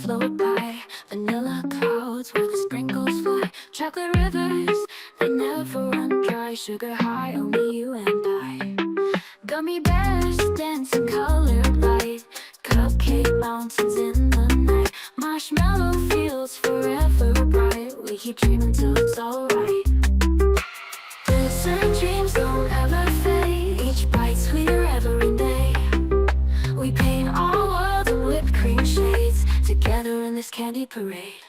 float by, vanilla clouds where the sprinkles fly, chocolate rivers, they never run dry, sugar high, only you and I. Gummy bears dancing colored light, cupcake mountains in the night, marshmallow fields forever bright. We keep dreaming till it's alright. Dessert dreams don't ever fade, each bite sweeter every day. We paint our world in whipped cream shades, together in this candy parade.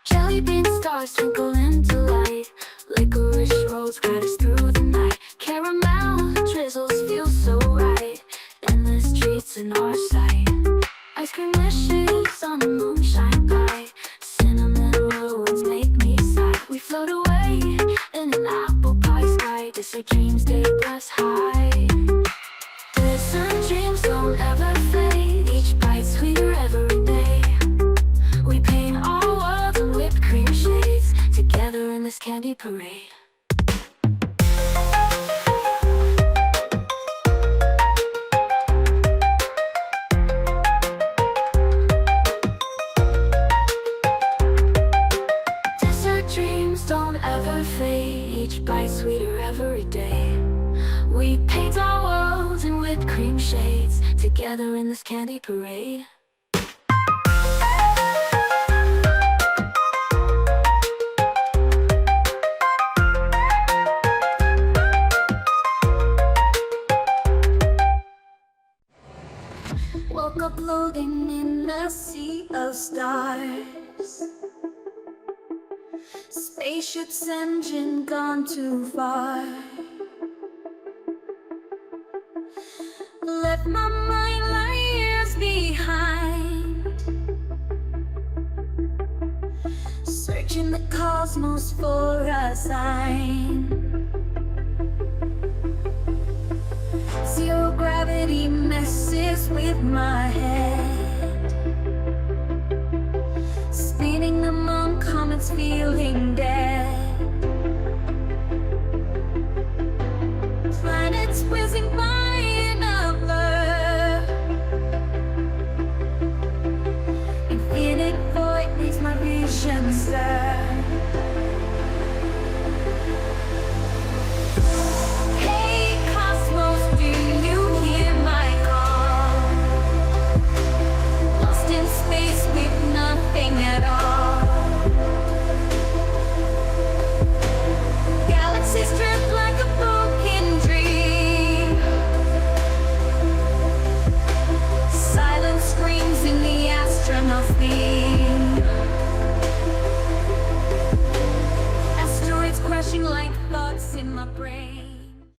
Jelly bean stars twinkle into light, licorice rolls guide us through the night, caramel drizzles feel so right, endless treats in our sight. Ice cream wishes on the moonshine light, cinnamon rolls make me sigh. We float away in an apple pie sky, dessert dreams take us high. Dessert dreams don't ever fade, each bite sweeter every day. We paint our world in whipped cream shades, together in this candy parade. Dreams don't ever fade, each bite sweeter every day. We paint our world in whipped cream shades, together in this candy parade. Woke up floating in a sea of stars, spaceship's engine gone too far. Left my mind like years behind, searching the cosmos for a sign. Zero gravity messes with my head, spinning among comets, feeling